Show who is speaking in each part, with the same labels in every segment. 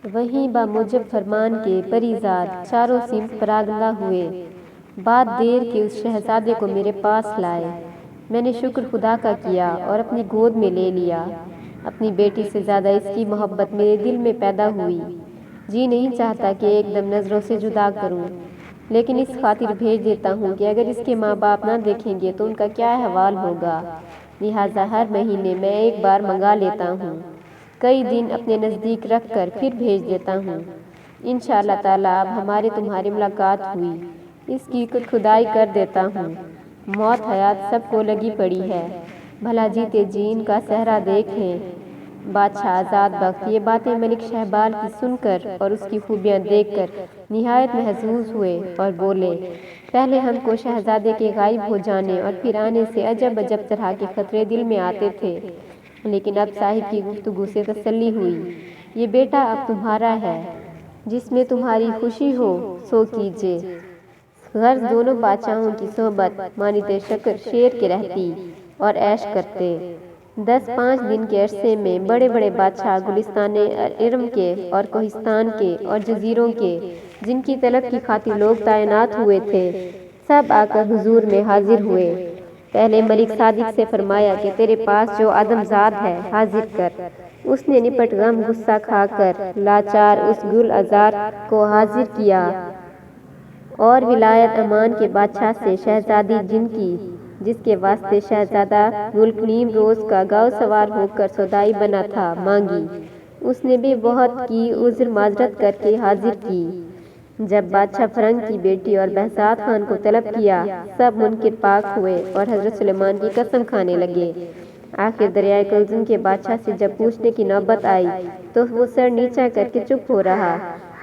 Speaker 1: وہیں باموجب فرمان کے پریزاد چاروں سمت پراگندہ ہوئے، بعد دیر کے اس شہزادے کو میرے پاس لائے۔ میں نے شکر خدا کا کیا اور اپنی گود میں لے لیا۔ اپنی بیٹی سے زیادہ اس کی محبت میرے دل میں پیدا ہوئی۔ جی نہیں چاہتا کہ ایک دم نظروں سے جدا کروں، لیکن اس خاطر بھیج دیتا ہوں کہ اگر اس کے ماں باپ نہ دیکھیں گے تو ان کا کیا احوال ہوگا، لہٰذا ہر مہینے میں ایک بار منگا لیتا ہوں، کئی دن اپنے نزدیک رکھ کر پھر بھیج دیتا ہوں۔ انشاءاللہ تعالیٰ اب ہمارے تمہاری ملاقات ہوئی، اس کی خدائی کر دیتا ہوں۔ موت حیات سب کو لگی پڑی ہے، بھلا جیتے جی ان کا صحرا دیکھ لیں۔ بادشاہ آزاد بخت یہ باتیں ملک شہبال کی سن کر اور اس کی خوبیاں دیکھ کر نہایت محظوظ ہوئے اور بولے، پہلے ہم کو شہزادے کے غائب ہو جانے اور پھر آنے سے عجب عجب طرح کے خطرے دل میں آتے تھے، لیکن اب صاحب کی گفتگو سے تسلی ہوئی۔ یہ بیٹا اب تمہارا ہے، جس میں تمہاری خوشی ہو سو کیجیے۔ غرض دونوں بادشاہوں کی صحبت مانند شکر شیر کے رہتی اور عیش کرتے۔ 10-5 دن کے عرصے میں بڑے بڑے بادشاہ گلستان ارم کے اور کوہستان کے اور جزیروں کے، جن کی طلب کی خاطر لوگ تعینات ہوئے تھے، سب آ کر حضور میں حاضر ہوئے۔ پہلے ملک صادق سے فرمایا کہ تیرے پاس جو آدمزاد ہے حاضر کر۔ اس نے نپٹ غم غصہ کھا کر لاچار اس گل عذار کو حاضر کیا اور ولایت عمان کے بادشاہ سے شہزادی جس کے واسطے شہزادہ ملک نیم روز کا گاؤ سوار ہو کر سودائی بنا تھا، مانگی۔ اس نے بھی بہت کی عذر معذرت کر کے حاضر کی۔ جب بادشاہ فرنگ کی بیٹی اور بہزاد خان کو طلب کیا، سب منکر پاک ہوئے اور حضرت سلیمان کی قسم کھانے لگے۔ آخر دریائے کلزم کے بادشاہ سے جب پوچھنے کی نوبت آئی تو وہ سر نیچا کر کے چپ ہو رہا۔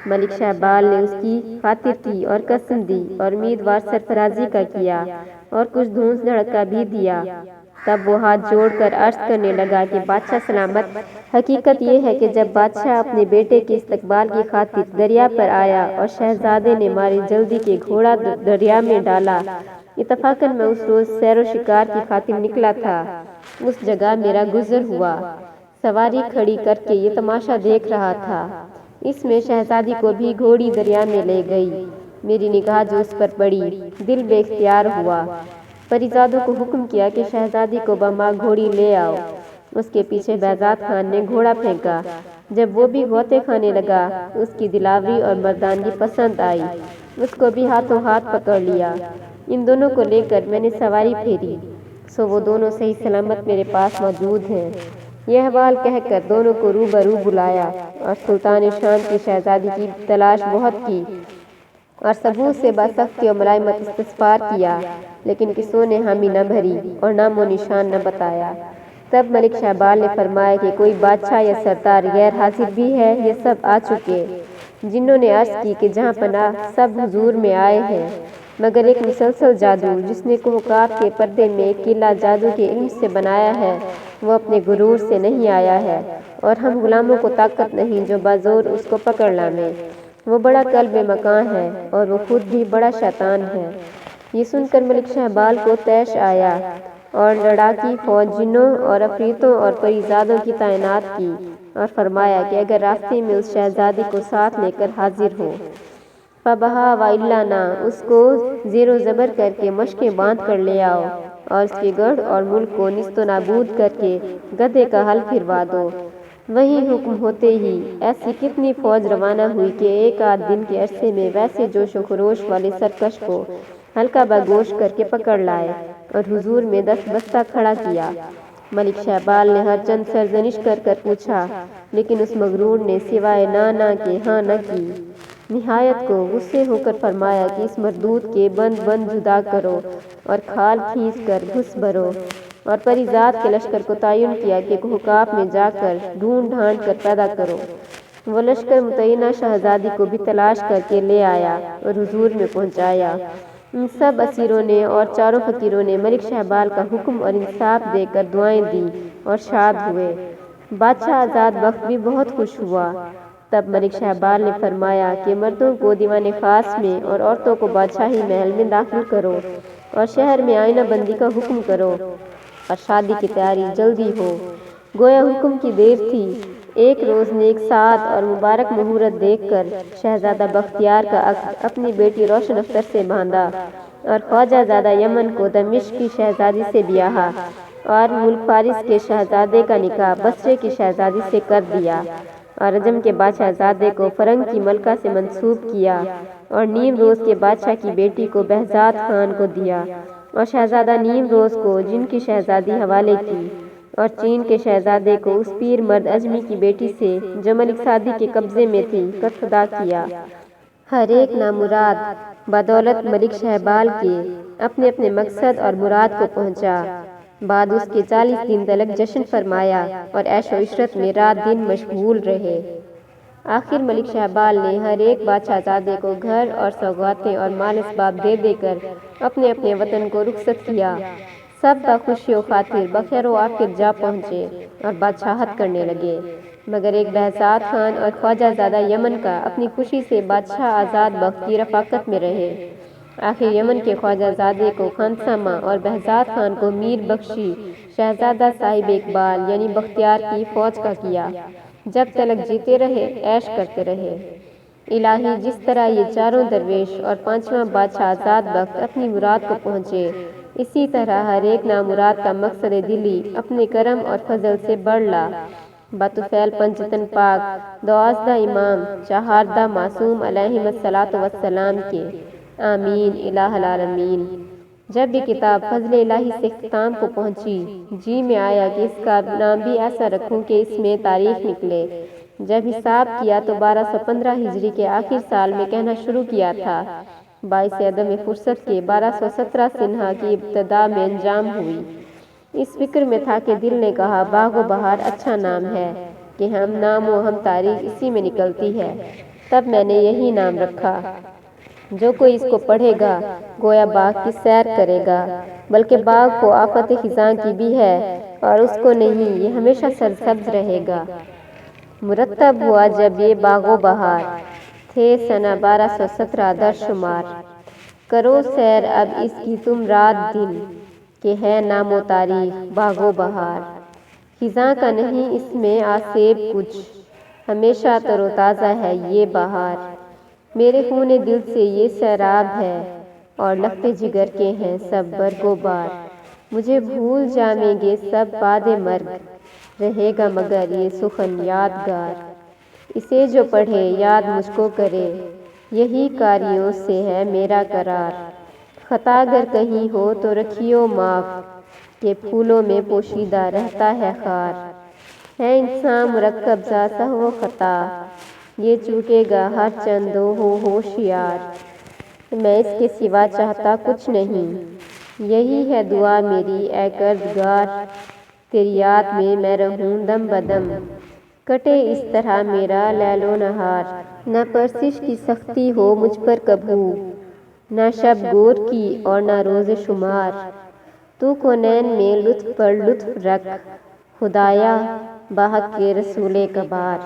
Speaker 1: ملک شہبال نے اس کی خاطر کی اور قسم دی اور امیدوار سرفرازی کا کیا اور کچھ دھونس دھڑکا بھی دیا۔ تب وہ ہاتھ جوڑ کر عرض کرنے لگا کہ بادشاہ سلامت، حقیقت یہ ہے کہ جب بادشاہ اپنے بیٹے کے استقبال کی خاطر دریا پر آیا اور شہزادے نے ماری جلدی کے گھوڑا دریا میں ڈالا، اتفاقاً میں اس روز سیر و شکار کی خاطر نکلا تھا، اس جگہ میرا گزر ہوا، سواری کھڑی کر کے یہ تماشا دیکھ رہا تھا۔ اس میں شہزادی کو بھی گھوڑی دریا میں لے گئی۔ میری نگاہ جو اس پر پڑی، دل بے اختیار ہوا۔ پریزادوں کو حکم کیا کہ شہزادی کو بماں گھوڑی لے آؤ۔ اس کے پیچھے بہزاد خان نے گھوڑا پھینکا۔ جب وہ بھی غوطے کھانے لگا، اس کی دلاوری اور مردانگی پسند آئی، اس کو بھی ہاتھوں ہاتھ پکڑ لیا۔ ان دونوں کو لے کر میں نے سواری پھیری، سو وہ دونوں صحیح سلامت میرے پاس موجود ہیں۔ یہ احوال کہہ کر دونوں کو روبرو بلایا اور سلطان شام کی شہزادی کی تلاش بہت کی اور ثبوت سے باسختی اور ملائمت استفسار کیا، لیکن کسوں نے حامی نہ بھری اور نام و نشان نہ بتایا۔ تب ملک شہبال نے فرمایا کہ کوئی بادشاہ یا سردار غیر حاضر بھی ہے؟ یہ سب آ چکے۔ جنہوں نے عرض کی کہ جہاں پناہ سب حضور میں آئے ہیں، مگر ایک مسلسل جادو جس نے کوہکاف کے پردے میں ایک قلعہ جادو کے علم سے بنایا ہے، وہ اپنے غرور سے نہیں آیا ہے اور ہم غلاموں کو طاقت نہیں جو بازور اس کو پکڑ لامیں۔ وہ بڑا قلب مکاں ہے اور وہ خود بھی بڑا شیطان ہے۔ یہ سن کر ملک شہبال کو طیش آیا اور لڑاکی فوج جنوں اور عفریتوں اور پریزادوں کی تعینات کی اور فرمایا کہ اگر راستے میں اس شہزادی کو ساتھ لے کر حاضر ہو فبہا وإلا نہ، اس کو زیر و زبر کر کے مشقیں باندھ کر لے آؤ اور اس کے گڑھ اور ملک کو نیست و نابود کر کے گدھے کا حل پھروا دو۔ وہیں حکم ہوتے ہی ایسی کتنی فوج روانہ ہوئی کہ ایک آدھ دن کے عرصے میں ویسے جوش و خروش والے سرکش کو ہلکا بگوش کر کے پکڑ لائے اور حضور میں دست بستہ کھڑا کیا۔ ملک شہبال نے ہر چند سرزنش کر کر پوچھا، لیکن اس مغرور نے سوائے نہ کے ہاں نہ کی۔ نہایت کو غصے ہو کر فرمایا کہ اس مردود کے بند بند جدا کرو اور کھال کھینچ کر گھس بھرو، اور پریزاد کے لشکر کو تعین کیا کہ کوہکاف میں جا کر ڈھونڈ ڈھانڈ کر پیدا کرو۔ وہ لشکر متعینہ شہزادی کو بھی تلاش کر کے لے آیا اور حضور میں پہنچایا۔ ان سب اسیروں نے اور چاروں فقیروں نے ملک شہبال کا حکم اور انصاف دے کر دعائیں دی اور شاد ہوئے۔ بادشاہ آزاد بخت بھی بہت خوش ہوا۔ تب ملک شہبال نے فرمایا کہ مردوں کو دیوان خاص میں اور عورتوں کو بادشاہی محل میں داخل کرو اور شہر میں آئینہ بندی کا حکم کرو اور شادی کی تیاری جلدی ہو۔ گویا حکم کی دیر تھی، ایک روز نیک ساعت اور مبارک مہورت دیکھ کر شہزادہ بختیار کا عقد اپنی بیٹی روشن اختر سے باندھا اور خواجہ زادہ یمن کو دمشق کی شہزادی سے بیاہا اور ملک فارس کے شہزادے کا نکاح بصرے کی شہزادی سے کر دیا اور عجم کے بادشاہ زادے کو فرنگ کی ملکہ سے منسوب کیا اور نیم روز کے بادشاہ کی بیٹی کو بہزاد خان کو دیا اور شہزادہ نیم روز کو جن کی شہزادی حوالے کی اور چین کے شہزادے کو اس پیر مرد اجمی کی بیٹی سے جو ملک سعدی کے قبضے میں تھی کفدہ کیا۔ ہر ایک نامراد بدولت ملک شہبال کے اپنے اپنے مقصد اور مراد کو پہنچا۔ بعد اس کے 40 دن تلک جشن فرمایا اور عیش و عشرت میں رات دن مشغول رہے۔ آخر ملک شہبال نے ہر ایک بادشاہ زادے کو گھر اور سوغاتیں اور مال اسباب دے دے کر اپنے اپنے وطن کو رخصت کیا۔ سب بخوشی و خاطر بخیر و عافیت جا پہنچے اور بادشاہت کرنے لگے، مگر ایک بہزاد خان اور خواجہ زادہ یمن کا اپنی خوشی سے بادشاہ آزاد بخت کی رفاقت میں رہے۔ آخر یمن کے خواجہ زادے کو خانسامہ اور بہزاد خان کو میر بخشی شہزادہ صاحب اقبال یعنی بختیار کی فوج کا کیا۔ جب تلک جیتے رہے عیش کرتے رہے۔ الہی جس طرح یہ چاروں درویش اور پانچواں بادشاہ آزاد بخت اپنی مراد کو پہنچے، اسی طرح ہر ایک نامراد کا مقصد دلی اپنے کرم اور فضل سے بڑھ لا۔ بطفیل پنجتن پاک دوازدہ امام چہاردہ معصوم علیہم الصلاۃ والسلام کے آمین الہ العالمین۔ جب یہ کتاب فضل الہی سے اختتام کو پہنچی، جی میں آیا کہ اس کا نام بھی ایسا رکھوں کہ اس میں تاریخ نکلے۔ جب حساب کیا تو 1215 ہجری کے آخر سال میں کہنا شروع کیا تھا، باعث عدم فرصت کے 1217 سنہا کی ابتدا میں انجام ہوئی۔ اس فکر میں تھا کہ دل نے کہا باغ و بہار اچھا نام ہے کہ ہم نام و ہم تاریخ اسی میں نکلتی ہے، تب میں نے یہی نام رکھا۔ جو کوئی اس کو پڑھے گا گویا باغ کی سیر کرے گا، بلکہ باغ کو آفت خزاں کی بھی ہے اور اس کو نہیں، یہ ہمیشہ سرسبز رہے گا۔ مرتب ہوا جب یہ باغ و بہار، تھے سنہ 1217 در شمار۔ کرو سیر اب اس کی تم رات دن، کہ ہے نام و تاریخ باغ و بہار۔ خزاں کا نہیں اس میں آسیب کچھ، ہمیشہ تر و تازہ ہے یہ بہار۔ میرے خون دل سے یہ سیراب ہے اور لخت جگر کے ہیں سب برگ و بار۔ مجھے بھول جائیں گے سب بعد مرگ، رہے گا مگر یہ سخن یادگار۔ اسے جو پڑھے یاد مجھ کو کرے، یہی کاریوں سے ہے میرا قرار۔ خطا گر کہیں ہو تو رکھیو معاف، کہ پھولوں میں پوشیدہ رہتا ہے خار۔ ہے انسان مرکب ذا سہو و خطا، یہ چوکے گا ہر چند ہو ہوشیار۔ میں اس کے سوا چاہتا کچھ نہیں، یہی ہے دعا میری اے کردگار۔ تیری یاد میں رہوں دم بدم، کٹے اس طرح میرا لیل و نہار۔ نہ پرسش کی سختی ہو مجھ پر کبھو، نہ شب گور کی اور نہ روز شمار۔ تو کونین میں لطف پر لطف رکھ، خدایا بحق کے رسول کبار۔